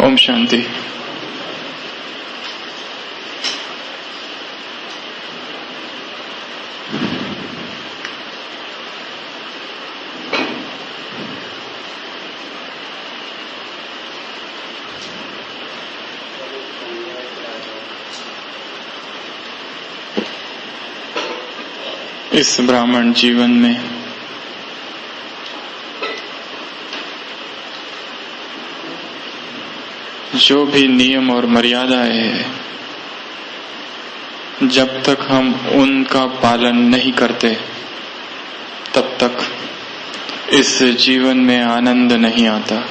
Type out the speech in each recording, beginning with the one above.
ओम शांति। इस ब्राह्मण जीवन में जो भी नियम और मर्यादाएं हैं, जब तक हम उनका पालन नहीं करते तब तक इस जीवन में आनंद नहीं आता।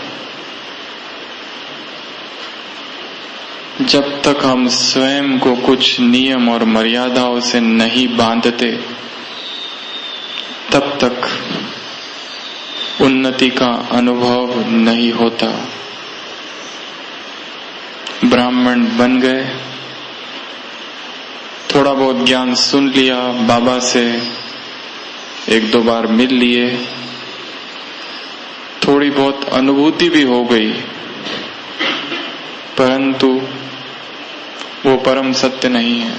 जब तक हम स्वयं को कुछ नियम और मर्यादाओं से नहीं बांधते तब तक उन्नति का अनुभव नहीं होता। ब्राह्मण बन गए, थोड़ा बहुत ज्ञान सुन लिया, बाबा से एक दो बार मिल लिए, थोड़ी बहुत अनुभूति भी हो गई, परंतु वो परम सत्य नहीं है।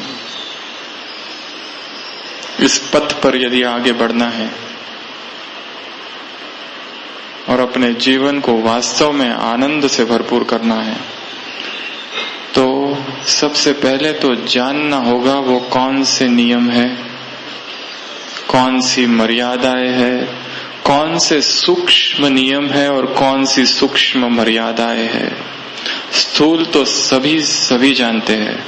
इस पथ पर यदि आगे बढ़ना है और अपने जीवन को वास्तव में आनंद से भरपूर करना है तो सबसे पहले तो जानना होगा वो कौन से नियम है, कौन सी मर्यादाएं है, कौन से सूक्ष्म नियम है और कौन सी सूक्ष्म मर्यादाएं है। स्थूल तो सभी जानते हैं,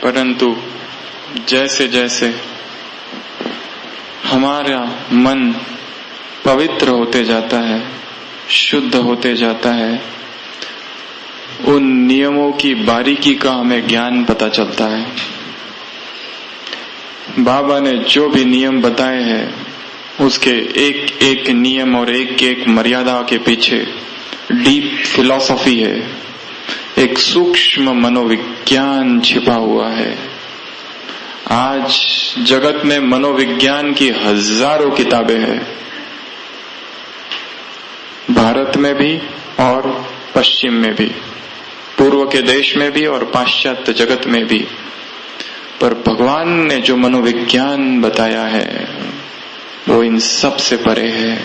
परंतु जैसे जैसे हमारा मन पवित्र होते जाता है, शुद्ध होते जाता है, उन नियमों की बारीकी का हमें ज्ञान पता चलता है। बाबा ने जो भी नियम बताए हैं उसके एक एक नियम और एक एक मर्यादा के पीछे डीप फिलॉसफी है, एक सूक्ष्म मनोविज्ञान छिपा हुआ है। आज जगत में मनोविज्ञान की हजारों किताबें हैं, भारत में भी और पश्चिम में भी, पूर्व के देश में भी और पाश्चात्य जगत में भी। पर भगवान ने जो मनोविज्ञान बताया है वो इन सब से परे है।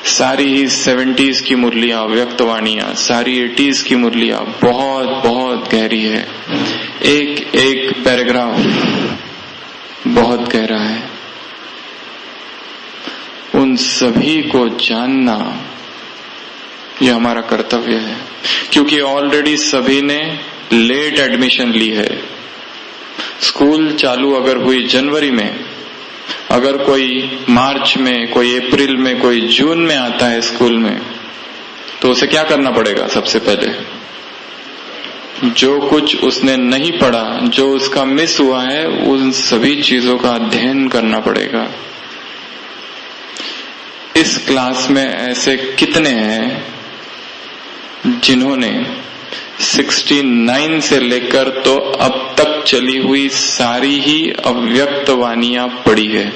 सारी ही 70s की मुरलियां, व्यक्तवाणियां, सारी 80s की मुरलियां बहुत बहुत गहरी है। एक एक पैराग्राफ बहुत गहरा है। उन सभी को जानना यह हमारा कर्तव्य है, क्योंकि ऑलरेडी सभी ने लेट एडमिशन ली है। स्कूल चालू अगर हुई जनवरी में, अगर कोई मार्च में, कोई अप्रैल में, कोई जून में आता है स्कूल में, तो उसे क्या करना पड़ेगा? सबसे पहले जो कुछ उसने नहीं पढ़ा, जो उसका मिस हुआ है, उन सभी चीजों का अध्ययन करना पड़ेगा। इस क्लास में ऐसे कितने हैं जिन्होंने 69 से लेकर तो अब तक चली हुई सारी ही अव्यक्त वाणियां पढ़ी है?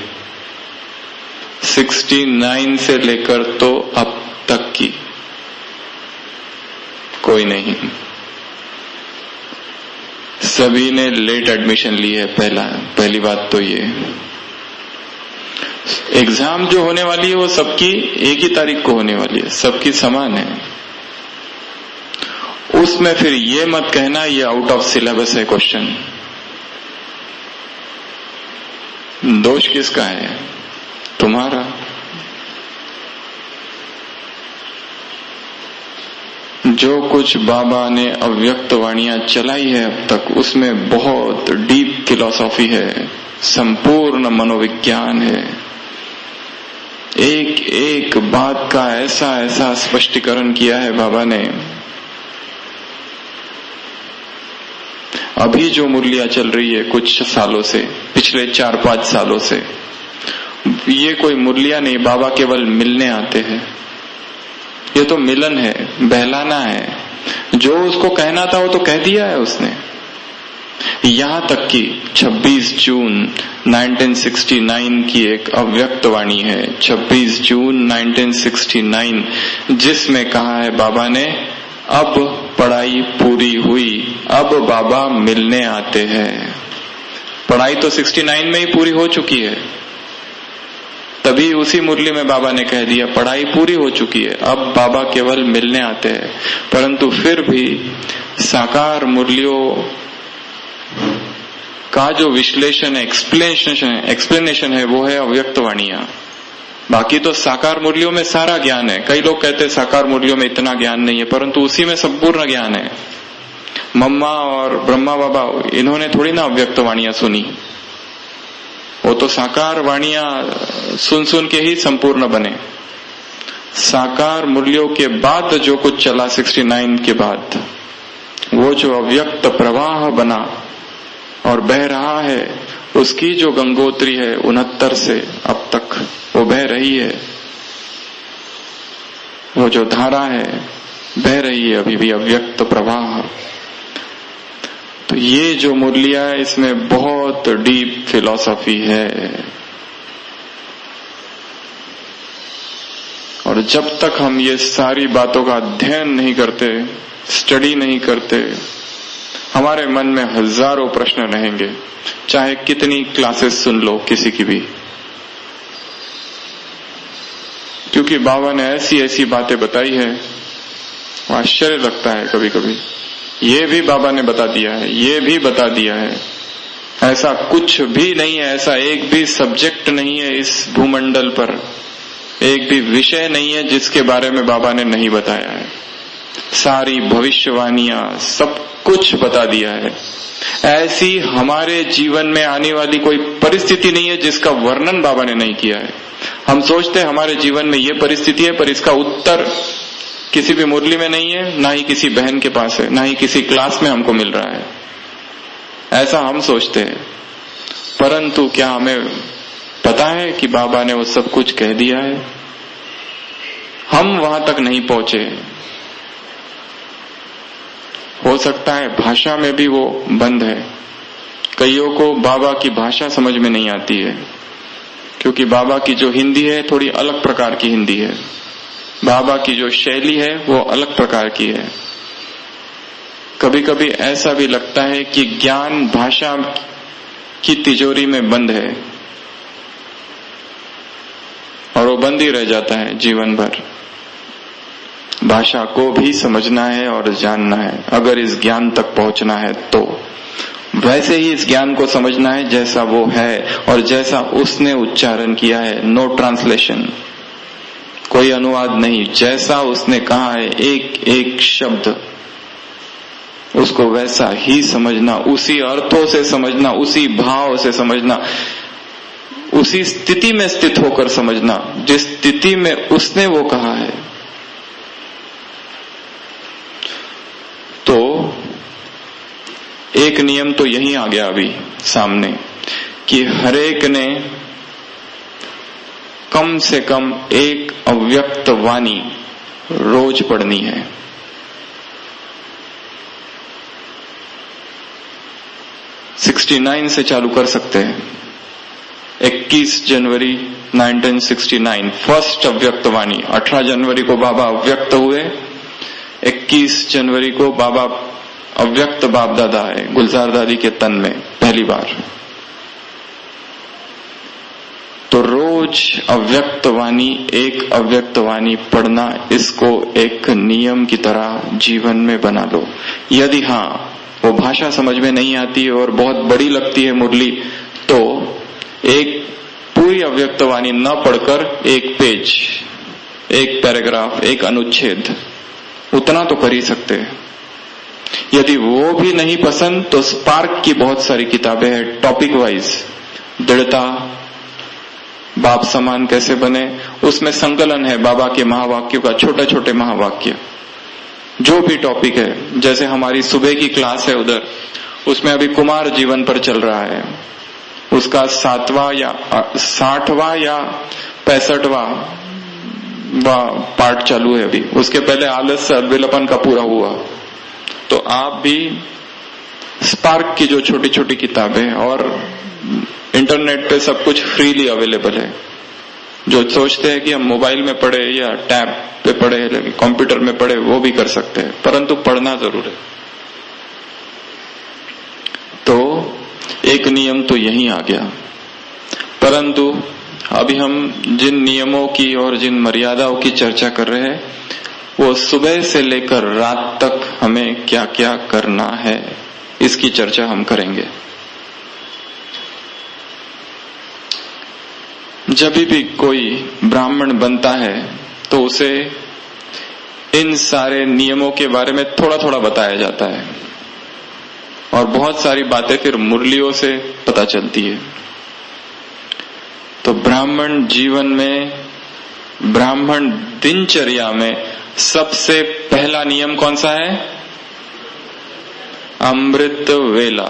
69 से लेकर तो अब तक की कोई नहीं। सभी ने लेट एडमिशन ली है। पहली बात तो ये। एग्जाम जो होने वाली है वो सबकी एक ही तारीख को होने वाली है, सबकी समान है। उसमें फिर ये मत कहना ये आउट ऑफ सिलेबस है क्वेश्चन। दोष किसका है? तुम्हारा। जो कुछ बाबा ने अव्यक्त वाणियां चलाई है अब तक, उसमें बहुत डीप फिलॉसफी है, संपूर्ण मनोविज्ञान है। एक एक बात का ऐसा ऐसा स्पष्टीकरण किया है बाबा ने। अभी जो मुरलियां चल रही है कुछ सालों से, पिछले 4-5 सालों से, ये कोई मुरलियां नहीं, बाबा केवल मिलने आते हैं। ये तो मिलन है, बहलाना है। जो उसको कहना था वो तो कह दिया है उसने। यहां तक कि 26 जून 1969 की एक अव्यक्त वाणी है, 26 जून 1969, जिसमें कहा है बाबा ने, अब पढ़ाई पूरी हुई, अब बाबा मिलने आते हैं। पढ़ाई तो 69 में ही पूरी हो चुकी है, तभी उसी मुरली में बाबा ने कह दिया पढ़ाई पूरी हो चुकी है, अब बाबा केवल मिलने आते हैं। परंतु फिर भी साकार मुरलियों का जो विश्लेषण है, एक्सप्लेनेशन है, वो है अव्यक्त वाणियां। बाकी तो साकार मुरलियों में सारा ज्ञान है। कई लोग कहते हैं साकार मुरलियों में इतना ज्ञान नहीं है, परंतु उसी में संपूर्ण ज्ञान है। मम्मा और ब्रह्मा बाबा इन्होंने थोड़ी ना अव्यक्त वाणियां सुनी, वो तो साकार वाणियां सुन सुन के ही संपूर्ण बने। साकार मुरलियों के बाद जो कुछ चला 69 के बाद, वो जो अव्यक्त प्रवाह बना और बह रहा है, उसकी जो गंगोत्री है 69 से अब तक वो बह रही है। वो जो धारा है बह रही है अभी भी, अव्यक्त प्रवाह। तो ये जो मुरलियां है, इसमें बहुत डीप फिलॉसफी है। और जब तक हम ये सारी बातों का अध्ययन नहीं करते, स्टडी नहीं करते, हमारे मन में हजारों प्रश्न रहेंगे, चाहे कितनी क्लासेस सुन लो किसी की भी। क्योंकि बाबा ने ऐसी ऐसी बातें बताई है, आश्चर्य लगता है कभी कभी। ये भी बाबा ने बता दिया है, ये भी बता दिया है। ऐसा कुछ भी नहीं है, ऐसा एक भी सब्जेक्ट नहीं है इस भूमंडल पर, एक भी विषय नहीं है जिसके बारे में बाबा ने नहीं बताया है। सारी भविष्यवाणियां, सब कुछ बता दिया है। ऐसी हमारे जीवन में आने वाली कोई परिस्थिति नहीं है जिसका वर्णन बाबा ने नहीं किया है। हम सोचते हैं हमारे जीवन में ये परिस्थिति है, पर इसका उत्तर किसी भी मुरली में नहीं है, ना ही किसी बहन के पास है, ना ही किसी क्लास में हमको मिल रहा है, ऐसा हम सोचते हैं। परंतु क्या हमें पता है कि बाबा ने वो सब कुछ कह दिया है? हम वहां तक नहीं पहुंचे। हो सकता है भाषा में भी वो बंद है। कईयों को बाबा की भाषा समझ में नहीं आती है, क्योंकि बाबा की जो हिंदी है थोड़ी अलग प्रकार की हिंदी है, बाबा की जो शैली है वो अलग प्रकार की है। कभी कभी ऐसा भी लगता है कि ज्ञान भाषा की तिजोरी में बंद है और वो बंद ही रह जाता है जीवन भर। भाषा को भी समझना है और जानना है, अगर इस ज्ञान तक पहुंचना है तो वैसे ही इस ज्ञान को समझना है जैसा वो है और जैसा उसने उच्चारण किया है। नो ट्रांसलेशन, कोई अनुवाद नहीं, जैसा उसने कहा है एक एक शब्द उसको वैसा ही समझना, उसी अर्थों से समझना, उसी भाव से समझना, उसी स्थिति में स्थित होकर समझना जिस स्थिति में उसने वो कहा है। तो एक नियम तो यही आ गया अभी सामने कि हरेक ने कम से कम एक अव्यक्त वाणी रोज पढ़नी है। से चालू कर सकते हैं। 21 जनवरी 1969 फर्स्ट अव्यक्त वाणी। 18 जनवरी को बाबा अव्यक्त हुए, 21 जनवरी को बाबा अव्यक्त बाप दादा है गुलजार दादी के तन में पहली बार। तो रोज अव्यक्त वाणी, एक अव्यक्त वाणी पढ़ना, इसको एक नियम की तरह जीवन में बना लो। यदि हाँ वो भाषा समझ में नहीं आती है और बहुत बड़ी लगती है मुरली, तो एक पूरी अव्यक्त वाणी न पढ़कर एक पेज, एक पैराग्राफ, एक अनुच्छेद, उतना तो कर ही सकते हैं। यदि वो भी नहीं पसंद तो स्पार्क की बहुत सारी किताबें हैं टॉपिक वाइज। दृढ़ता, बाप समान कैसे बने, उसमें संकलन है बाबा के महावाक्यों का, छोटे छोटे महावाक्य, जो भी टॉपिक है। जैसे हमारी सुबह की क्लास है उधर, उसमें अभी कुमार जीवन पर चल रहा है, उसका 7वां या 60वां या 65वां पार्ट चालू है अभी। उसके पहले आलस से अद्विलपन का पूरा हुआ, तो आप भी स्पार्क की जो छोटी छोटी किताबें, और इंटरनेट पे सब कुछ फ्रीली अवेलेबल है, जो सोचते हैं कि हम मोबाइल में पढ़े या टैब पे पढ़े या कंप्यूटर में पढ़े, वो भी कर सकते हैं, परंतु पढ़ना जरूर है। तो एक नियम तो यही आ गया, परंतु अभी हम जिन नियमों की और जिन मर्यादाओं की चर्चा कर रहे हैं, वो सुबह से लेकर रात तक हमें क्या क्या करना है, इसकी चर्चा हम करेंगे। जब भी कोई ब्राह्मण बनता है तो उसे इन सारे नियमों के बारे में थोड़ा थोड़ा बताया जाता है, और बहुत सारी बातें फिर मुरलियों से पता चलती है। तो ब्राह्मण जीवन में, ब्राह्मण दिनचर्या में सबसे पहला नियम कौन सा है? अमृत वेला।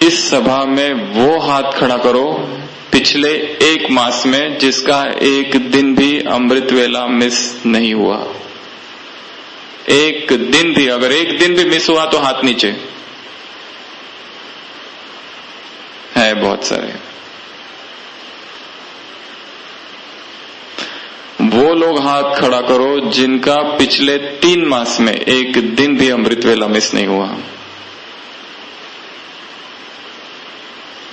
इस सभा में वो हाथ खड़ा करो पिछले 1 मास में जिसका एक दिन भी अमृत वेला मिस नहीं हुआ। एक दिन भी, अगर एक दिन भी मिस हुआ तो हाथ नीचे। है बहुत सारे। वो लोग हाथ खड़ा करो जिनका पिछले 3 मास में एक दिन भी अमृत वेला मिस नहीं हुआ।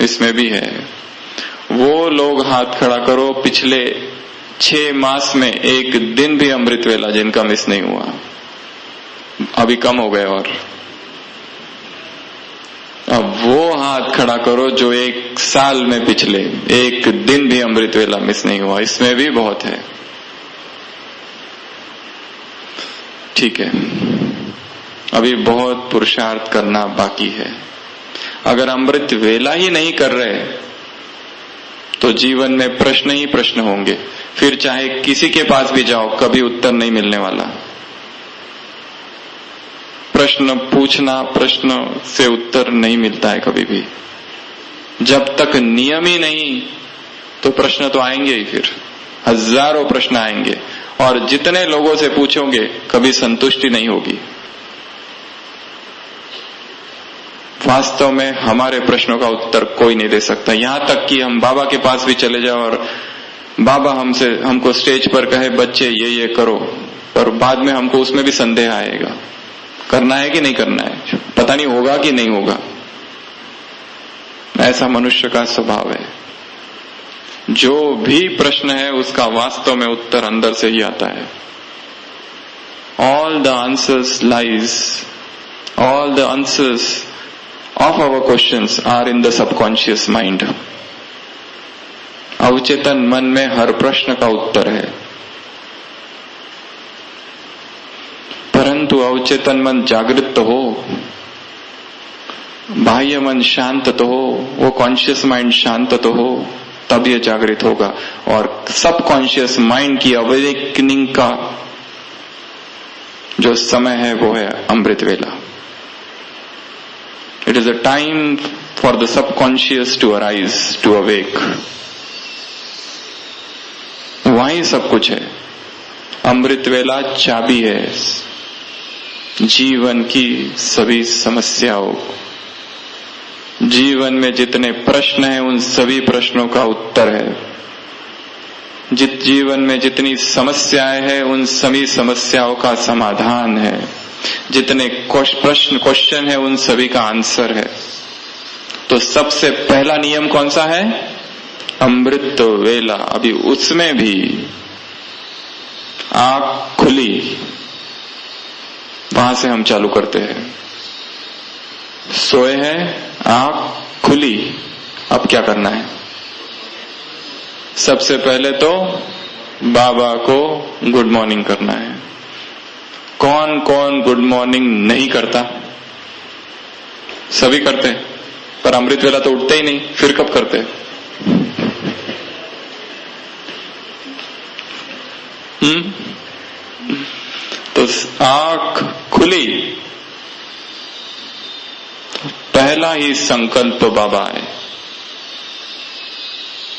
इसमें भी है। वो लोग हाथ खड़ा करो पिछले 6 मास में एक दिन भी अमृत वेला जिनका मिस नहीं हुआ। अभी कम हो गए। और अब वो हाथ खड़ा करो जो 1 साल में पिछले एक दिन भी अमृत वेला मिस नहीं हुआ। इसमें भी बहुत है। ठीक है, अभी बहुत पुरुषार्थ करना बाकी है। अगर अमृत वेला ही नहीं कर रहे तो जीवन में प्रश्न ही प्रश्न होंगे। फिर चाहे किसी के पास भी जाओ, कभी उत्तर नहीं मिलने वाला। प्रश्न पूछना, प्रश्न से उत्तर नहीं मिलता है कभी भी। जब तक नियम ही नहीं तो प्रश्न तो आएंगे ही। फिर हजारों प्रश्न आएंगे, और जितने लोगों से पूछोगे कभी संतुष्टि नहीं होगी। वास्तव में हमारे प्रश्नों का उत्तर कोई नहीं दे सकता। यहां तक कि हम बाबा के पास भी चले जाओ और बाबा हमको स्टेज पर कहे बच्चे ये करो, पर बाद में हमको उसमें भी संदेह आएगा, करना है कि नहीं करना है, पता नहीं होगा कि नहीं होगा। ऐसा मनुष्य का स्वभाव है। जो भी प्रश्न है उसका वास्तव में उत्तर अंदर से ही आता है। All the answers of our questions are in the subconscious mind. अवचेतन मन में हर प्रश्न का उत्तर है, परंतु अवचेतन मन जागृत तो हो, बाह्य मन शांत तो हो, वो कॉन्शियस माइंड शांत तो हो, तब ये जागृत होगा। और सबकॉन्शियस माइंड की अवेकनिंग का जो समय है वो है अमृत वेला। It is a time for the subconscious to arise, to awake. वहीं सब कुछ है। अमृत वेला चाबी है जीवन की सभी समस्याओं। जीवन में जितने प्रश्न हैं उन सभी प्रश्नों का उत्तर है। जीवन में जितनी समस्याएं हैं उन सभी समस्याओं का समाधान है। जितने क्वेश्चन है उन सभी का आंसर है। तो सबसे पहला नियम कौन सा है? अमृत वेला। अभी उसमें भी आंख खुली, वहां से हम चालू करते हैं। सोए हैं, आंख खुली, अब क्या करना है? सबसे पहले तो बाबा को गुड मॉर्निंग करना है। कौन कौन गुड मॉर्निंग नहीं करता? सभी करते हैं, पर अमृत वेला तो उठते ही नहीं, फिर कब करते? तो आंख खुली, पहला ही संकल्प बाबा है।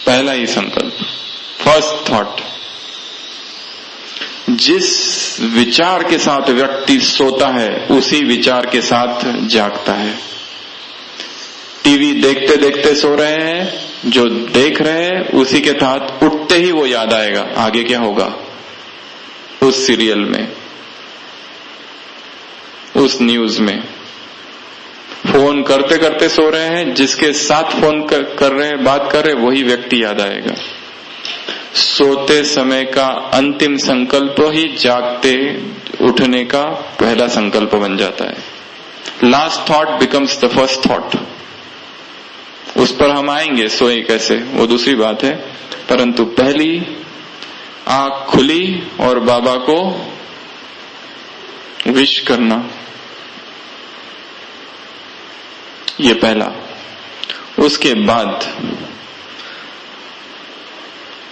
पहला ही संकल्प, फर्स्ट थॉट, जिस विचार के साथ व्यक्ति सोता है उसी विचार के साथ जागता है। टीवी देखते देखते सो रहे हैं, जो देख रहे हैं उसी के साथ उठते ही वो याद आएगा आगे क्या होगा उस सीरियल में, उस न्यूज में। फोन करते करते सो रहे हैं, जिसके साथ फोन कर रहे हैं, बात कर रहे हैं, वही व्यक्ति याद आएगा। सोते समय का अंतिम संकल्प ही जागते उठने का पहला संकल्प बन जाता है। Last thought becomes the first thought. उस पर हम आएंगे, सोए कैसे वो दूसरी बात है, परंतु पहली आंख खुली और बाबा को विश करना, ये पहला। उसके बाद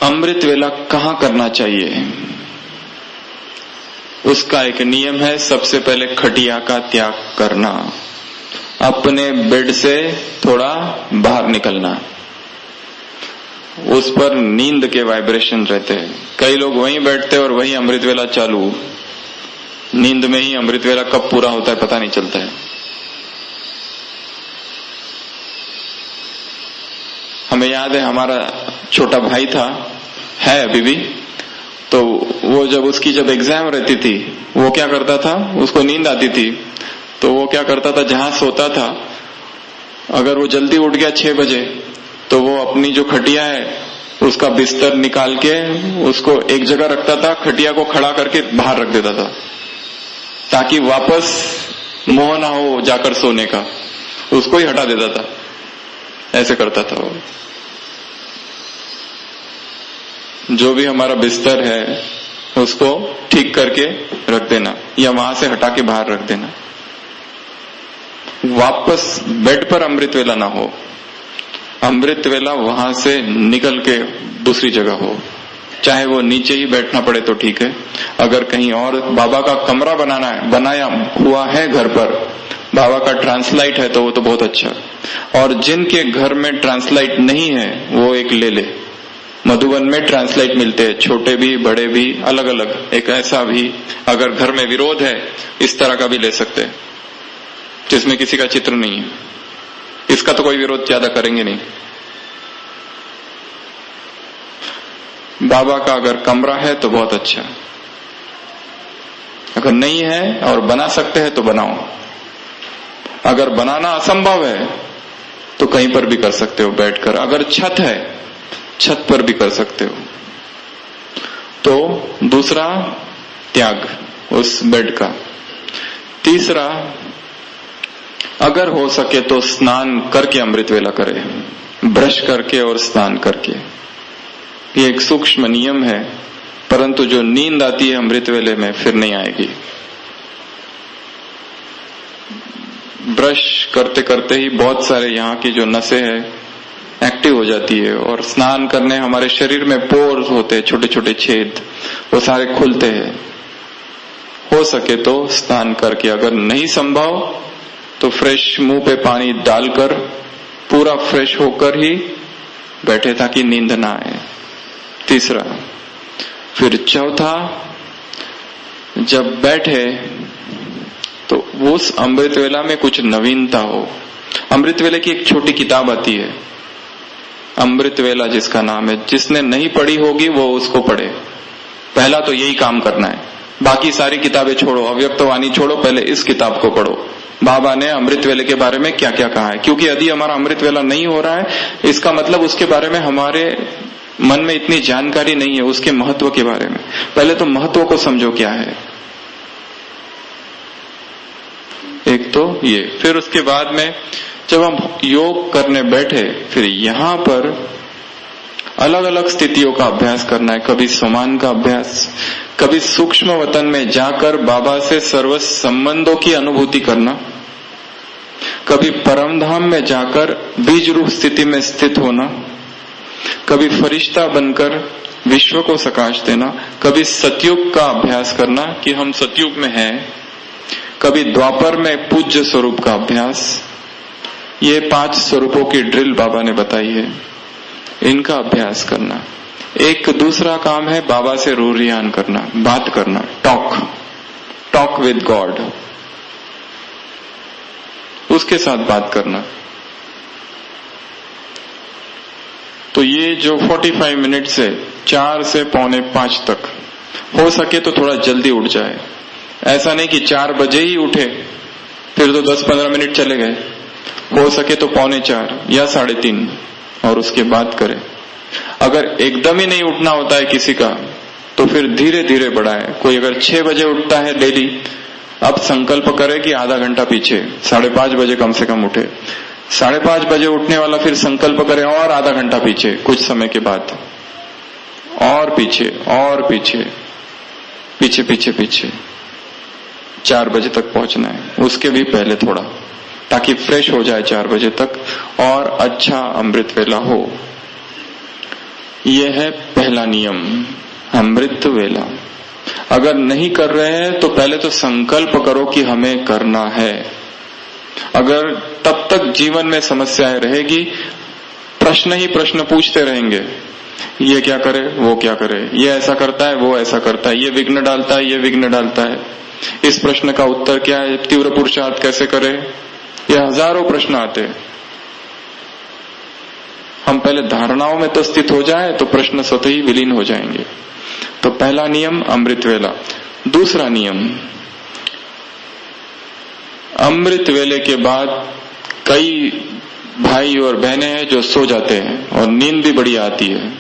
अमृत वेला कहाँ करना चाहिए, उसका एक नियम है। सबसे पहले खटिया का त्याग करना, अपने बेड से थोड़ा बाहर निकलना। उस पर नींद के वाइब्रेशन रहते हैं। कई लोग वहीं बैठते और वहीं अमृत वेला चालू, नींद में ही अमृत वेला कब पूरा होता है पता नहीं चलता है। हमें याद है, हमारा छोटा भाई था, है अभी भी, तो वो जब एग्जाम रहती थी, वो क्या करता था, उसको नींद आती थी, तो वो क्या करता था, जहां सोता था अगर वो जल्दी उठ गया 6 बजे, तो वो अपनी जो खटिया है उसका बिस्तर निकाल के उसको एक जगह रखता था, खटिया को खड़ा करके बाहर रख देता था, ताकि वापस मोह ना हो जाकर सोने का, उसको ही हटा देता था। ऐसे करता था वो। जो भी हमारा बिस्तर है उसको ठीक करके रख देना या वहां से हटा के बाहर रख देना। वापस बेड पर अमृत वेला ना हो, अमृत वेला वहां से निकल के दूसरी जगह हो, चाहे वो नीचे ही बैठना पड़े तो ठीक है। अगर कहीं और बाबा का कमरा बनाया हुआ है घर पर, बाबा का ट्रांसलाइट है, तो वो तो बहुत अच्छा। और जिनके घर में ट्रांसलाइट नहीं है वो एक ले ले। मधुबन में ट्रांसलाइट मिलते हैं, छोटे भी बड़े भी, अलग अलग। एक ऐसा भी, अगर घर में विरोध है, इस तरह का भी ले सकते हैं जिसमें किसी का चित्र नहीं है। इसका तो कोई विरोध ज्यादा करेंगे नहीं। बाबा का अगर कमरा है तो बहुत अच्छा, अगर नहीं है और बना सकते हैं तो बनाओ। अगर बनाना असंभव है तो कहीं पर भी कर सकते हो बैठकर। अगर छत है, छत पर भी कर सकते हो। तो दूसरा त्याग उस बेड का। तीसरा, अगर हो सके तो स्नान करके अमृत वेला करे, ब्रश करके और स्नान करके। ये एक सूक्ष्म नियम है, परंतु जो नींद आती है अमृत वेले में फिर नहीं आएगी। ब्रश करते करते ही बहुत सारे यहाँ की जो नसें हैं एक्टिव हो जाती है, और स्नान करने हमारे शरीर में पोर्स होते हैं, छोटे छोटे छेद, वो सारे खुलते हैं। हो सके तो स्नान करके, अगर नहीं संभव तो फ्रेश मुंह पे पानी डालकर पूरा फ्रेश होकर ही बैठे ताकि नींद ना आए। तीसरा। फिर चौथा, जब बैठे तो उस अमृत वेला में कुछ नवीनता हो। अमृत वेले की एक छोटी किताब आती है, अमृत वेला जिसका नाम है, जिसने नहीं पढ़ी होगी वो उसको पढ़े। पहला तो यही काम करना है, बाकी सारी किताबें छोड़ो, अव्यक्तवाणी छोड़ो, पहले इस किताब को पढ़ो। बाबा ने अमृत वेले के बारे में क्या क्या कहा है, क्योंकि यदि हमारा अमृत वेला नहीं हो रहा है इसका मतलब उसके बारे में हमारे मन में इतनी जानकारी नहीं है, उसके महत्व के बारे में। पहले तो महत्व को समझो क्या है। एक तो ये, फिर उसके बाद में जब हम योग करने बैठे, फिर यहां पर अलग अलग स्थितियों का अभ्यास करना है। कभी समान का अभ्यास, कभी सूक्ष्म वतन में जाकर बाबा से सर्व संबंधों की अनुभूति करना, कभी परमधाम में जाकर बीज रूप स्थिति में स्थित होना, कभी फरिश्ता बनकर विश्व को सकाश देना, कभी सतयुग का अभ्यास करना कि हम सतयुग में हैं, कभी द्वापर में पूज्य स्वरूप का अभ्यास। ये 5 स्वरूपों की ड्रिल बाबा ने बताई है, इनका अभ्यास करना। एक दूसरा काम है बाबा से रूरियान करना, बात करना, टॉक विद गॉड, उसके साथ बात करना। तो ये जो 45 मिनट से 4 से 4:45 तक हो सके तो थोड़ा जल्दी उठ जाए। ऐसा नहीं कि 4 बजे ही उठे फिर तो 10-15 मिनट चले गए। हो सके तो 3:45 या 3:30 और उसके बाद करें। अगर एकदम ही नहीं उठना होता है किसी का तो फिर धीरे धीरे बढ़ाए। कोई अगर 6 बजे उठता है डेली, अब संकल्प करे कि आधा घंटा पीछे 5:30 बजे कम से कम उठे। 5:30 बजे उठने वाला फिर संकल्प करे और आधा घंटा पीछे, कुछ समय के बाद और पीछे और पीछे पीछे पीछे पीछे 4 बजे तक पहुंचना है। उसके भी पहले थोड़ा, ताकि फ्रेश हो जाए 4 बजे तक और अच्छा अमृत वेला हो। यह है पहला नियम, अमृत वेला। अगर नहीं कर रहे हैं तो पहले तो संकल्प करो कि हमें करना है। अगर तब तक जीवन में समस्याएं रहेगी, प्रश्न ही प्रश्न पूछते रहेंगे, ये क्या करे, वो क्या करे, ये ऐसा करता है, वो ऐसा करता है, ये विघ्न डालता है, ये विघ्न डालता है, इस प्रश्न का उत्तर क्या है, तीव्र पुरुषार्थ कैसे करे, ये हजारों प्रश्न आते हैं। हम पहले धारणाओं में तो स्थित हो जाए तो प्रश्न स्वतः ही विलीन हो जाएंगे। तो पहला नियम अमृत वेला। दूसरा नियम, अमृत वेले के बाद कई भाई और बहनें हैं जो सो जाते हैं और नींद भी बड़ी आती है।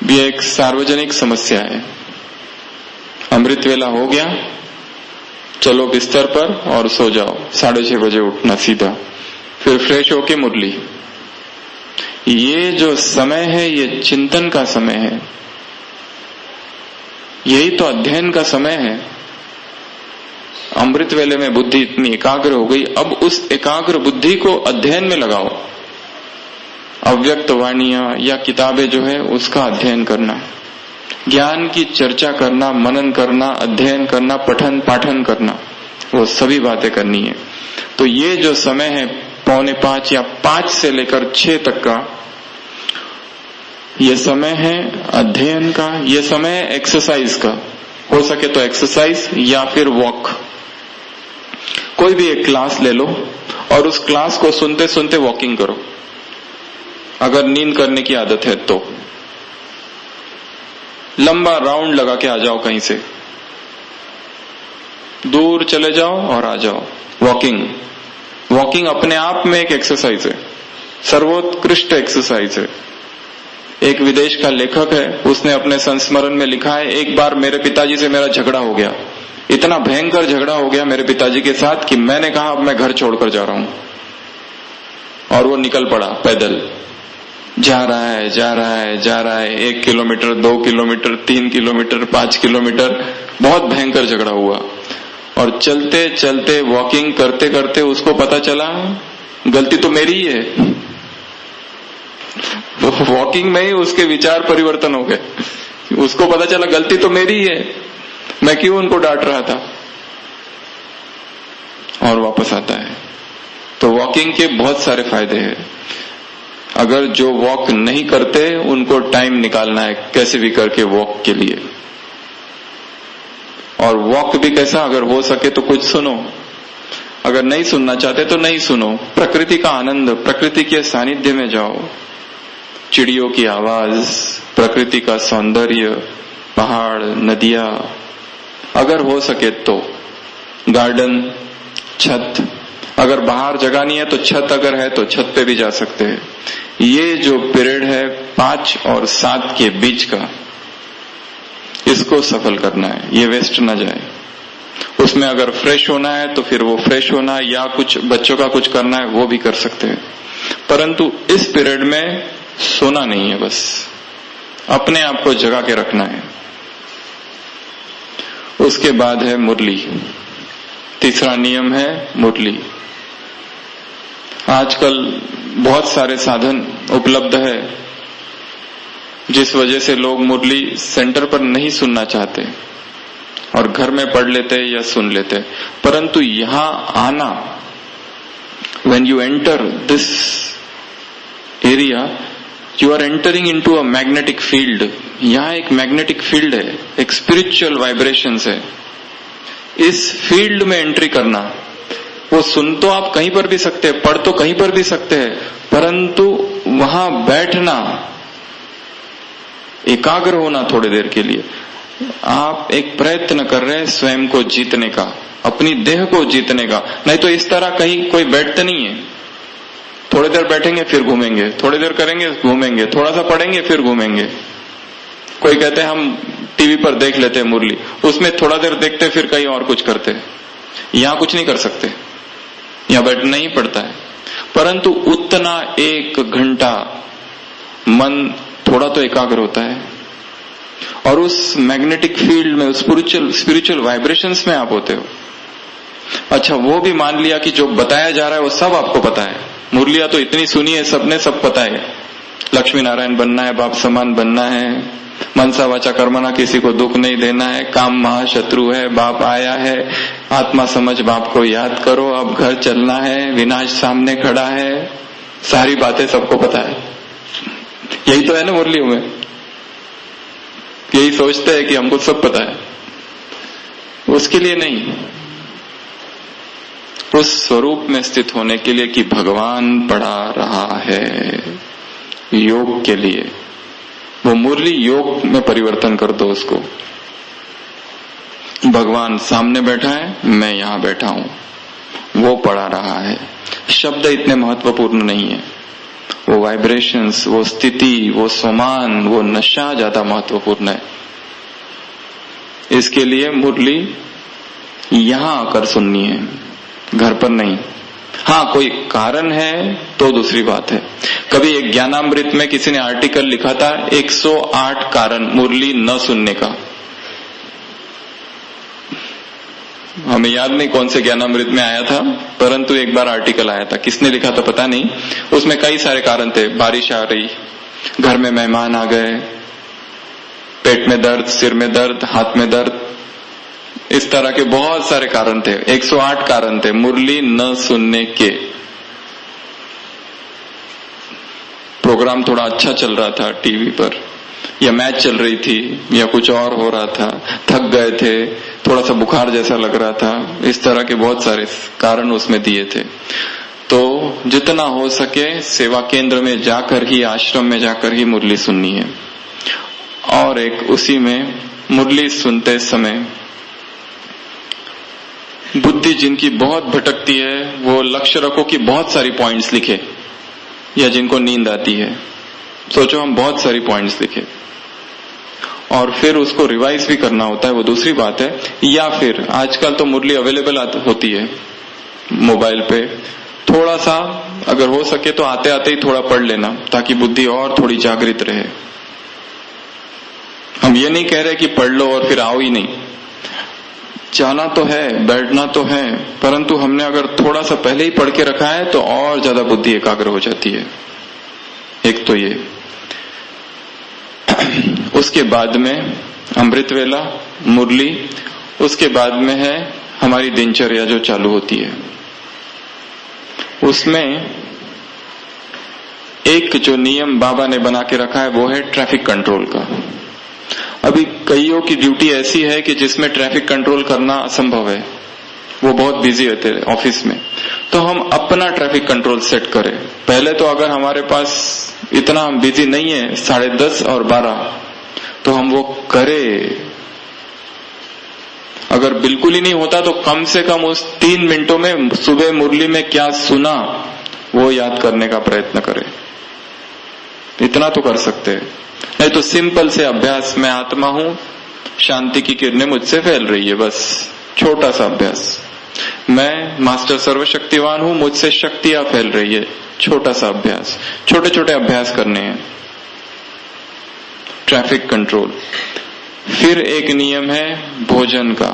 ये एक सार्वजनिक समस्या है। अमृत वेला हो गया, चलो बिस्तर पर और सो जाओ, 6:30 बजे उठना सीधा, फिर फ्रेश होके मुरली। ये जो समय है ये चिंतन का समय है, यही तो अध्ययन का समय है। अमृत वेले में बुद्धि इतनी एकाग्र हो गई, अब उस एकाग्र बुद्धि को अध्ययन में लगाओ। अव्यक्त वाणियां या किताबें जो है उसका अध्ययन करना, ज्ञान की चर्चा करना, मनन करना, अध्ययन करना, पठन पाठन करना, वो सभी बातें करनी है। तो ये जो समय है 4:45 या 5 से लेकर 6 तक का, ये समय है अध्ययन का, ये समय है एक्सरसाइज का। हो सके तो एक्सरसाइज या फिर वॉक, कोई भी एक क्लास ले लो और उस क्लास को सुनते सुनते वॉकिंग करो। अगर नींद करने की आदत है तो लंबा राउंड लगा के आ जाओ, कहीं से दूर चले जाओ और आ जाओ। वॉकिंग अपने आप में एक एक्सरसाइज है, सर्वोत्कृष्ट एक्सरसाइज है। एक विदेश का लेखक है, उसने अपने संस्मरण में लिखा है, एक बार मेरे पिताजी से मेरा झगड़ा हो गया, इतना भयंकर झगड़ा हो गया मेरे पिताजी के साथ कि मैंने कहा अब मैं घर छोड़कर जा रहा हूं। और वो निकल पड़ा पैदल, जा रहा है 1 किलोमीटर, 2 किलोमीटर, 3 किलोमीटर, 5 किलोमीटर, बहुत भयंकर झगड़ा हुआ। और चलते चलते वॉकिंग करते करते उसको पता चला गलती तो मेरी ही है। वॉकिंग में ही उसके विचार परिवर्तन हो गए, उसको पता चला गलती तो मेरी ही है, मैं क्यों उनको डांट रहा था, और वापस आता है। तो वॉकिंग के बहुत सारे फायदे हैं। अगर जो वॉक नहीं करते उनको टाइम निकालना है कैसे भी करके वॉक के लिए। और वॉक भी कैसा, अगर हो सके तो कुछ सुनो, अगर नहीं सुनना चाहते तो नहीं सुनो। प्रकृति का आनंद, प्रकृति के सानिध्य में जाओ, चिड़ियों की आवाज, प्रकृति का सौंदर्य, पहाड़, नदियां, अगर हो सके तो गार्डन, छत, अगर बाहर जगह नहीं है तो छत अगर है तो छत पे भी जा सकते हैं। ये जो पीरियड है 5 और 7 के बीच का, इसको सफल करना है, ये वेस्ट ना जाए। उसमें अगर फ्रेश होना है तो फिर वो फ्रेश होना, या कुछ बच्चों का कुछ करना है वो भी कर सकते हैं, परंतु इस पीरियड में सोना नहीं है, बस अपने आप को जगा के रखना है। उसके बाद है मुरली। तीसरा नियम है मुरली। आजकल बहुत सारे साधन उपलब्ध है जिस वजह से लोग मुरली सेंटर पर नहीं सुनना चाहते और घर में पढ़ लेते या सुन लेते, परंतु यहां आना, when you enter this area, you are entering into a magnetic field. यहां एक मैग्नेटिक फील्ड है, एक स्पिरिचुअल वाइब्रेशंस है। इस फील्ड में एंट्री करना, वो सुन तो आप कहीं पर भी सकते हैं, पढ़ तो कहीं पर भी सकते हैं, परंतु वहां बैठना, एकाग्र होना थोड़ी देर के लिए, आप एक प्रयत्न कर रहे हैं स्वयं को जीतने का, अपनी देह को जीतने का। नहीं तो इस तरह कहीं कोई बैठते नहीं है। थोड़ी देर बैठेंगे फिर घूमेंगे, थोड़ी देर करेंगे घूमेंगे, थोड़ा सा पढ़ेंगे फिर घूमेंगे। कोई कहते हैं हम टीवी पर देख लेते हैं मुरली, उसमें थोड़ा देर देखते फिर कहीं और कुछ करते। यहां कुछ नहीं कर सकते, यहां बैठना ही पड़ता है। परंतु उतना 1 घंटा मन थोड़ा तो एकाग्र होता है और उस मैग्नेटिक फील्ड में, उस स्पिरिचुअल वाइब्रेशंस में आप होते हो। अच्छा, वो भी मान लिया कि जो बताया जा रहा है वो सब आपको पता है। मुरलियां तो इतनी सुनी है, सबने सब पता है। लक्ष्मी नारायण बनना है, बाप समान बनना है, मनसा वाचा कर्मणा, किसी को दुख नहीं देना है, काम महाशत्रु है, बाप आया है, आत्मा समझ बाप को याद करो, अब घर चलना है, विनाश सामने खड़ा है, सारी बातें सबको पता है। यही तो है ना मुरलियों में, यही सोचते हैं कि हमको सब पता है। उसके लिए नहीं, उस स्वरूप में स्थित होने के लिए कि भगवान पढ़ा रहा है, योग के लिए। वो मुरली योग में परिवर्तन कर दो उसको। भगवान सामने बैठा है, मैं यहां बैठा हूं, वो पढ़ा रहा है। शब्द इतने महत्वपूर्ण नहीं है, वो वाइब्रेशंस, वो स्थिति, वो समान, वो नशा ज्यादा महत्वपूर्ण है। इसके लिए मुरली यहां आकर सुननी है, घर पर नहीं। हाँ, कोई कारण है तो दूसरी बात है। कभी एक ज्ञानामृत में किसी ने आर्टिकल लिखा था 108 कारण मुरली न सुनने का। हमें याद नहीं कौन से ज्ञानामृत में आया था, परंतु एक बार आर्टिकल आया था। किसने लिखा था पता नहीं। उसमें कई सारे कारण थे, बारिश आ रही, घर में मेहमान आ गए, पेट में दर्द, सिर में दर्द, हाथ में दर्द, इस तरह के बहुत सारे कारण थे। 108 कारण थे मुरली न सुनने के। प्रोग्राम थोड़ा अच्छा चल रहा था टीवी पर, या मैच चल रही थी, या कुछ और हो रहा था, थक गए थे, थोड़ा सा बुखार जैसा लग रहा था, इस तरह के बहुत सारे कारण उसमें दिए थे। तो जितना हो सके सेवा केंद्र में जाकर ही, आश्रम में जाकर ही मुरली सुननी है। और एक उसी में मुरली सुनते समय बुद्धि जिनकी बहुत भटकती है, वो लक्ष्य रखो कि बहुत सारी पॉइंट्स लिखे, या जिनको नींद आती है, सोचो हम बहुत सारी पॉइंट्स लिखे और फिर उसको रिवाइज भी करना होता है, वो दूसरी बात है। या फिर आजकल तो मुरली अवेलेबल होती है मोबाइल पे, थोड़ा सा अगर हो सके तो आते आते ही थोड़ा पढ़ लेना, ताकि बुद्धि और थोड़ी जागृत रहे। हम ये नहीं कह रहे कि पढ़ लो और फिर आओ ही नहीं, जाना तो है, बैठना तो है, परंतु हमने अगर थोड़ा सा पहले ही पढ़ के रखा है तो और ज्यादा बुद्धि एकाग्र हो जाती है। एक तो ये। उसके बाद में अमृत वेला, मुरली, उसके बाद में है हमारी दिनचर्या जो चालू होती है। उसमें एक जो नियम बाबा ने बना के रखा है वो है ट्रैफिक कंट्रोल का। अभी कईयों की ड्यूटी ऐसी है कि जिसमें ट्रैफिक कंट्रोल करना असंभव है, वो बहुत बिजी रहते हैं ऑफिस में। तो हम अपना ट्रैफिक कंट्रोल सेट करें। पहले तो अगर हमारे पास इतना बिजी नहीं है 10:30 और 12, तो हम वो करें। अगर बिल्कुल ही नहीं होता तो कम से कम उस 3 मिनटों में सुबह मुरली में क्या सुना वो याद करने का प्रयत्न करें। इतना तो कर सकते हैं। नहीं तो सिंपल से अभ्यास, मैं आत्मा हूं, शांति की किरणें मुझसे फैल रही है, बस छोटा सा अभ्यास। मैं मास्टर सर्वशक्तिवान हूं, मुझसे शक्तियां फैल रही है, छोटा सा अभ्यास। छोटे छोटे अभ्यास करने हैं। Traffic control. फिर एक नियम है भोजन का,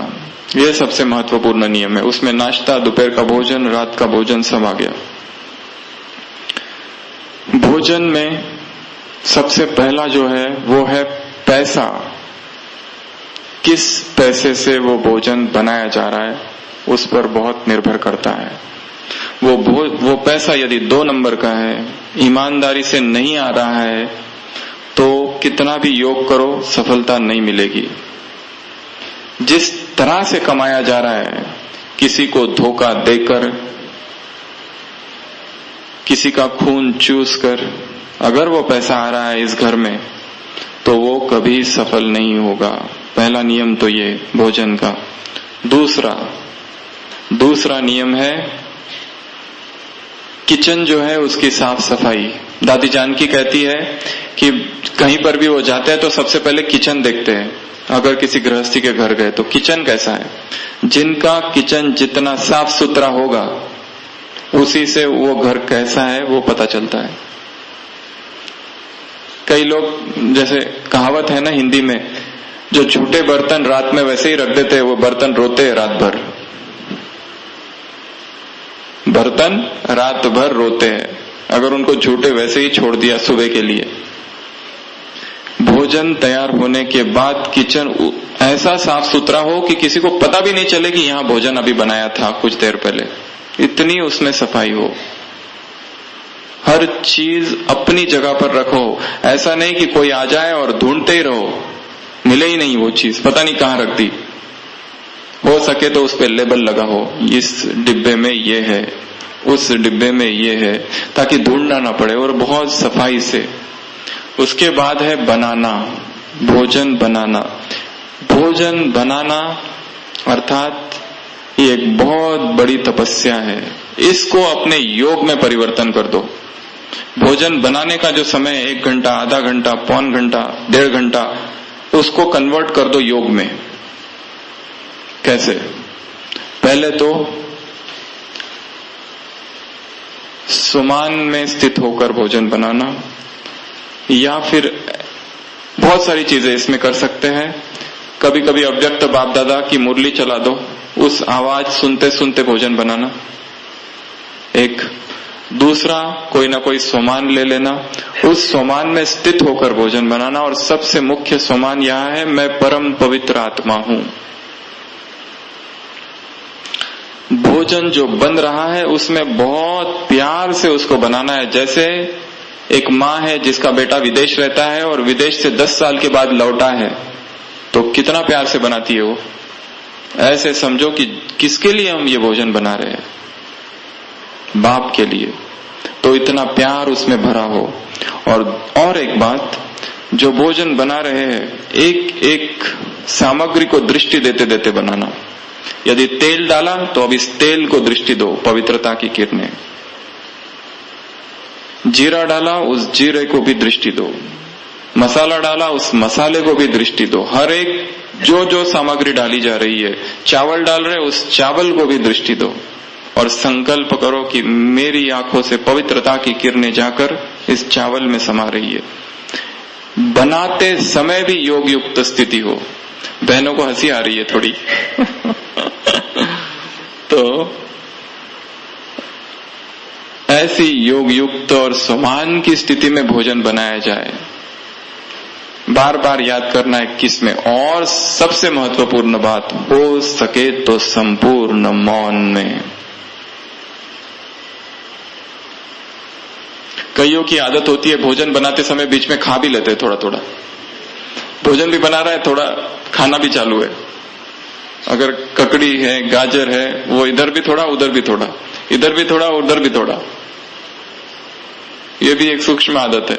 यह सबसे महत्वपूर्ण नियम है। उसमें नाश्ता, दोपहर का भोजन, रात का भोजन सब आ गया। भोजन में सबसे पहला जो है वो है पैसा। किस पैसे से वो भोजन बनाया जा रहा है उस पर बहुत निर्भर करता है। वो पैसा यदि 2 नंबर का है ईमानदारी से नहीं आ रहा है तो कितना भी योग करो सफलता नहीं मिलेगी। जिस तरह से कमाया जा रहा है, किसी को धोखा देकर, किसी का खून चूस कर अगर वो पैसा आ रहा है इस घर में तो वो कभी सफल नहीं होगा। पहला नियम तो ये भोजन का। दूसरा नियम है किचन जो है उसकी साफ सफाई। दादी जानकी कहती है कि कहीं पर भी वो जाते हैं तो सबसे पहले किचन देखते हैं। अगर किसी गृहस्थी के घर गए तो किचन कैसा है। जिनका किचन जितना साफ सुथरा होगा उसी से वो घर कैसा है वो पता चलता है। कई लोग, जैसे कहावत है ना हिंदी में, जो झूठे बर्तन रात में वैसे ही रख देते हैं वो बर्तन रोते हैं रात भर। बर्तन रात भर रोते हैं अगर उनको झूठे वैसे ही छोड़ दिया सुबह के लिए। भोजन तैयार होने के बाद किचन ऐसा साफ सुथरा हो कि किसी को पता भी नहीं चले कि यहां भोजन अभी बनाया था कुछ देर पहले, इतनी उसमें सफाई हो। हर चीज अपनी जगह पर रखो। ऐसा नहीं कि कोई आ जाए और ढूंढते ही रहो, मिले ही नहीं वो चीज, पता नहीं कहां रख दी। हो सके तो उस पर लेबल लगा हो, इस डिब्बे में ये है, उस डिब्बे में ये है, ताकि ढूंढना ना पड़े, और बहुत सफाई से। उसके बाद है बनाना, भोजन बनाना। भोजन बनाना अर्थात ये एक बहुत बड़ी तपस्या है। इसको अपने योग में परिवर्तन कर दो। भोजन बनाने का जो समय है 1 घंटा, आधा घंटा, पौन घंटा, 1.5 घंटा, उसको कन्वर्ट कर दो योग में। कैसे? पहले तो सुमान में स्थित होकर भोजन बनाना, या फिर बहुत सारी चीजें इसमें कर सकते हैं। कभी कभी अव्यक्त बाप दादा की मुरली चला दो, उस आवाज सुनते सुनते भोजन बनाना। एक दूसरा, कोई ना कोई सोमान ले लेना, उस सोमान में स्थित होकर भोजन बनाना। और सबसे मुख्य सोमान यह है, मैं परम पवित्र आत्मा हूं। भोजन जो बन रहा है उसमें बहुत प्यार से उसको बनाना है। जैसे एक माँ है जिसका बेटा विदेश रहता है और विदेश से 10 साल के बाद लौटा है, तो कितना प्यार से बनाती है वो। ऐसे समझो कि किसके लिए हम ये भोजन बना रहे हैं, बाप के लिए, तो इतना प्यार उसमें भरा हो। और एक बात, जो भोजन बना रहे हैं एक एक सामग्री को दृष्टि देते देते बनाना। यदि तेल डाला तो अब इस तेल को दृष्टि दो, पवित्रता की किरणें। जीरा डाला, उस जीरे को भी दृष्टि दो। मसाला डाला, उस मसाले को भी दृष्टि दो। हर एक जो जो सामग्री डाली जा रही है, चावल डाल रहे उस चावल को भी दृष्टि दो। और संकल्प करो कि मेरी आंखों से पवित्रता की किरणें जाकर इस चावल में समा रही है। बनाते समय भी योग युक्त स्थिति हो। बहनों को हंसी आ रही है थोड़ी तो ऐसी योग युक्त और समान की स्थिति में भोजन बनाया जाए। बार बार याद करना है किसमें। और सबसे महत्वपूर्ण बात, हो सके तो संपूर्ण मौन में। कईयों की आदत होती है भोजन बनाते समय बीच में खा भी लेते हैं थोड़ा थोड़ा। भोजन भी बना रहा है, थोड़ा खाना भी चालू है। अगर ककड़ी है, गाजर है, वो इधर भी थोड़ा उधर भी थोड़ा, इधर भी थोड़ा उधर भी थोड़ा। ये भी एक सूक्ष्म आदत है।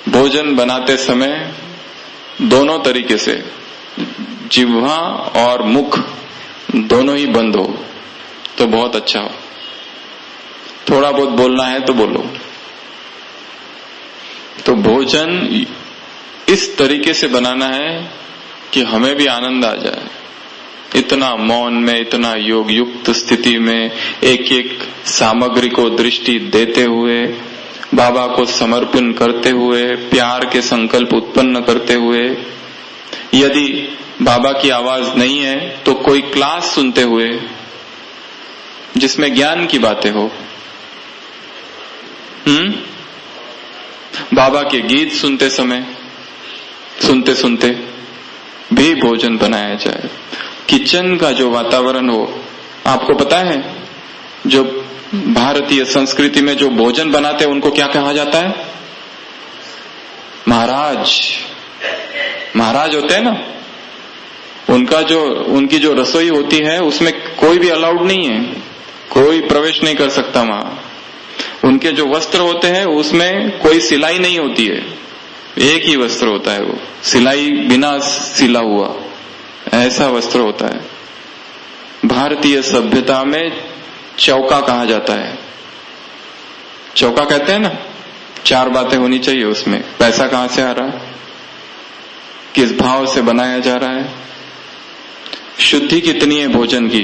भोजन बनाते समय दोनों तरीके से, जिह्वा और मुख दोनों ही बंद हो तो बहुत अच्छा हो। थोड़ा बहुत बोलना है तो बोलो। तो भोजन इस तरीके से बनाना है कि हमें भी आनंद आ जाए। इतना मौन में, इतना योग युक्त स्थिति में, एक एक सामग्री को दृष्टि देते हुए, बाबा को समर्पण करते हुए, प्यार के संकल्प उत्पन्न करते हुए। यदि बाबा की आवाज नहीं है तो कोई क्लास सुनते हुए जिसमें ज्ञान की बातें हो। बाबा के गीत सुनते समय, सुनते सुनते भी भोजन बनाया जाए। किचन का जो वातावरण हो, आपको पता है जो भारतीय संस्कृति में जो भोजन बनाते हैं उनको क्या कहा जाता है? महाराज। महाराज होते हैं ना, उनकी जो रसोई होती है उसमें कोई भी अलाउड नहीं है, कोई प्रवेश नहीं कर सकता वहां। उनके जो वस्त्र होते हैं उसमें कोई सिलाई नहीं होती है, एक ही वस्त्र होता है, वो सिलाई बिना सिला हुआ ऐसा वस्त्र होता है। भारतीय सभ्यता में चौका कहा जाता है। चौका कहते हैं ना, 4 बातें होनी चाहिए उसमें। पैसा कहां से आ रहा है, किस भाव से बनाया जा रहा है, शुद्धि कितनी है भोजन की,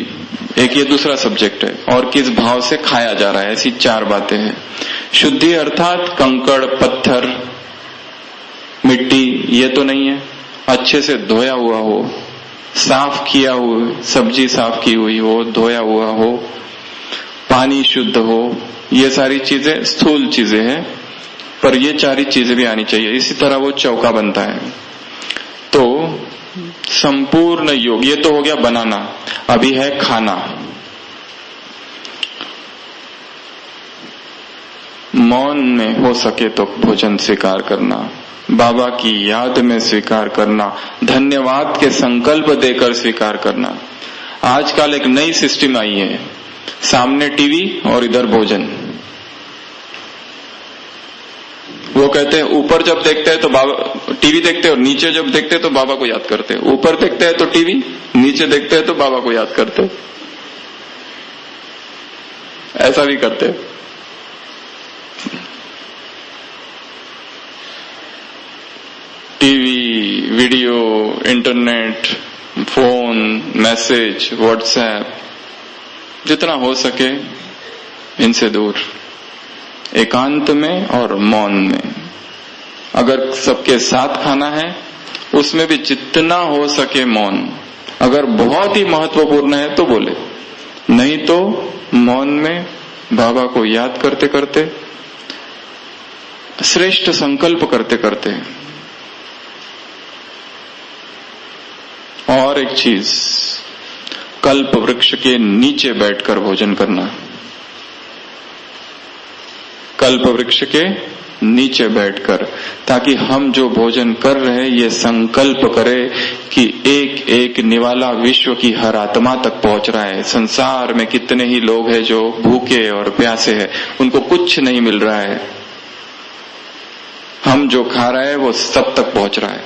एक ये दूसरा सब्जेक्ट है, और किस भाव से खाया जा रहा है, ऐसी 4 बातें हैं। शुद्धि अर्थात कंकड़ पत्थर मिट्टी ये तो नहीं है, अच्छे से धोया हुआ हो, साफ किया हुआ, सब्जी साफ की हुई हो, धोया हुआ हो, पानी शुद्ध हो, ये सारी चीजें स्थूल चीजें हैं, पर ये 4 चीजें भी आनी चाहिए। इसी तरह वो चौका बनता है। तो संपूर्ण योग, ये तो हो गया बनाना, अभी है खाना। मौन में हो सके तो भोजन स्वीकार करना, बाबा की याद में स्वीकार करना, धन्यवाद के संकल्प देकर स्वीकार करना। आजकल एक नई सिस्टम आई है, सामने टीवी और इधर भोजन। वो कहते हैं ऊपर जब देखते हैं तो बाबा टीवी देखते हैं, और नीचे जब देखते हैं तो बाबा को याद करते हैं। ऊपर देखते हैं तो टीवी, नीचे देखते हैं तो बाबा को याद करते हैं। ऐसा भी करते हैं। TV, video, internet, phone, message, WhatsApp, जितना हो सके इनसे दूर, एकांत में और मौन में। अगर सबके साथ खाना है उसमें भी जितना हो सके मौन। अगर बहुत ही महत्वपूर्ण है तो बोले, नहीं तो मौन में बाबा को याद करते करते, श्रेष्ठ संकल्प करते करते। और एक चीज, कल्प वृक्ष के नीचे बैठकर भोजन करना। कल्प वृक्ष के नीचे बैठकर, ताकि हम जो भोजन कर रहे हैं ये संकल्प करें कि एक एक निवाला विश्व की हर आत्मा तक पहुंच रहा है। संसार में कितने ही लोग हैं जो भूखे और प्यासे हैं, उनको कुछ नहीं मिल रहा है। हम जो खा रहे हैं वो सब तक पहुंच रहा है।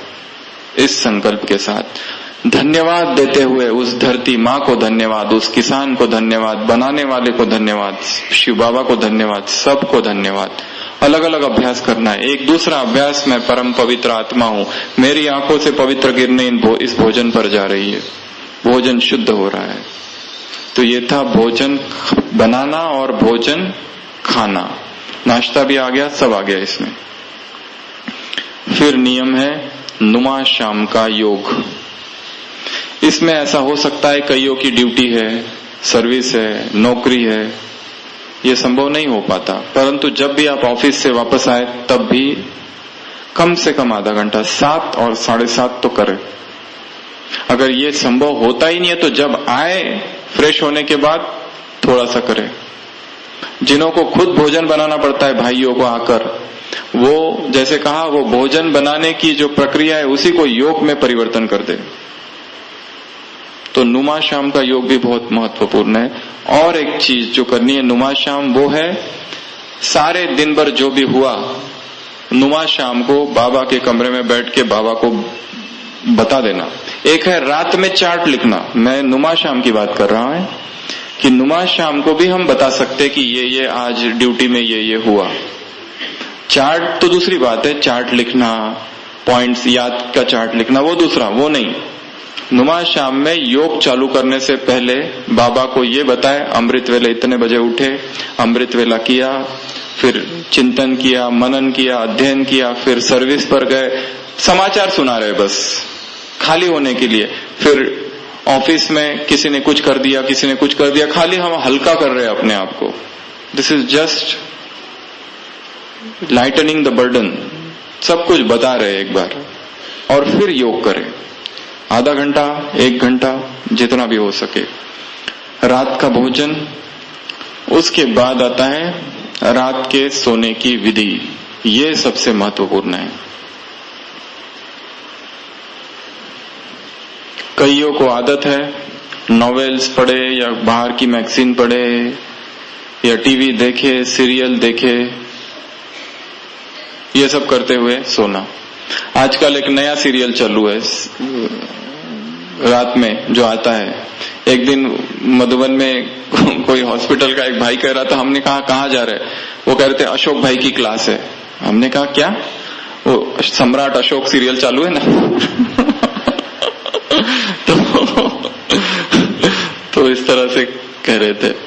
इस संकल्प के साथ धन्यवाद देते हुए, उस धरती माँ को धन्यवाद, उस किसान को धन्यवाद, बनाने वाले को धन्यवाद, शिव बाबा को धन्यवाद, सबको धन्यवाद। अलग अलग अभ्यास करना है। एक दूसरा अभ्यास, मैं परम पवित्र आत्मा हूँ, मेरी आंखों से पवित्र किरणें इस भोजन पर जा रही है, भोजन शुद्ध हो रहा है। तो ये था भोजन बनाना और भोजन खाना। नाश्ता भी आ गया, सब आ गया इसमें। फिर नियम है नुमा शाम का योग। इसमें ऐसा हो सकता है कईयों की ड्यूटी है, सर्विस है, नौकरी है, ये संभव नहीं हो पाता, परंतु जब भी आप ऑफिस से वापस आए तब भी कम से कम आधा घंटा, 7 और 7:30 तो करें। अगर ये संभव होता ही नहीं है तो जब आए फ्रेश होने के बाद थोड़ा सा करें। जिन्हों को खुद भोजन बनाना पड़ता है भाइयों को आकर, वो जैसे कहा, वो भोजन बनाने की जो प्रक्रिया है उसी को योग में परिवर्तन कर दे। तो नुमा शाम का योग भी बहुत महत्वपूर्ण है। और एक चीज जो करनी है नुमा शाम, वो है सारे दिन भर जो भी हुआ, नुमा शाम को बाबा के कमरे में बैठ के बाबा को बता देना। एक है रात में चार्ट लिखना, मैं नुमा शाम की बात कर रहा हूं कि नुमा शाम को भी हम बता सकते कि ये आज ड्यूटी में ये हुआ। चार्ट तो दूसरी बात है, चार्ट लिखना, पॉइंट्स याद का चार्ट लिखना वो दूसरा, वो नहीं। नुमा शाम में योग चालू करने से पहले बाबा को ये बताए, अमृत वेले इतने बजे उठे, अमृत वेला किया, फिर चिंतन किया, मनन किया, अध्ययन किया, फिर सर्विस पर गए। समाचार सुना रहे बस खाली होने के लिए। फिर ऑफिस में किसी ने कुछ कर दिया, किसी ने कुछ कर दिया, खाली हम हल्का कर रहे हैं अपने आप को। This is just lightning the burden. सब कुछ बता रहे एक बार, और फिर योग करें। आधा घंटा, 1 घंटा, जितना भी हो सके। रात का भोजन उसके बाद आता है रात के सोने की विधि। ये सबसे महत्वपूर्ण है। कईयों को आदत है नॉवेल्स पढ़े या बाहर की मैगजीन पढ़े या टीवी देखे, सीरियल देखे, ये सब करते हुए सोना। आजकल एक नया सीरियल चालू है रात में जो आता है। एक दिन मधुबन में कोई हॉस्पिटल का एक भाई कह रहा था, हमने कहा कहाँ जा रहे हैं? वो कह रहे थे अशोक भाई की क्लास है। हमने कहा क्या? वो सम्राट अशोक सीरियल चालू है ना। तो इस तरह से कह रहे थे।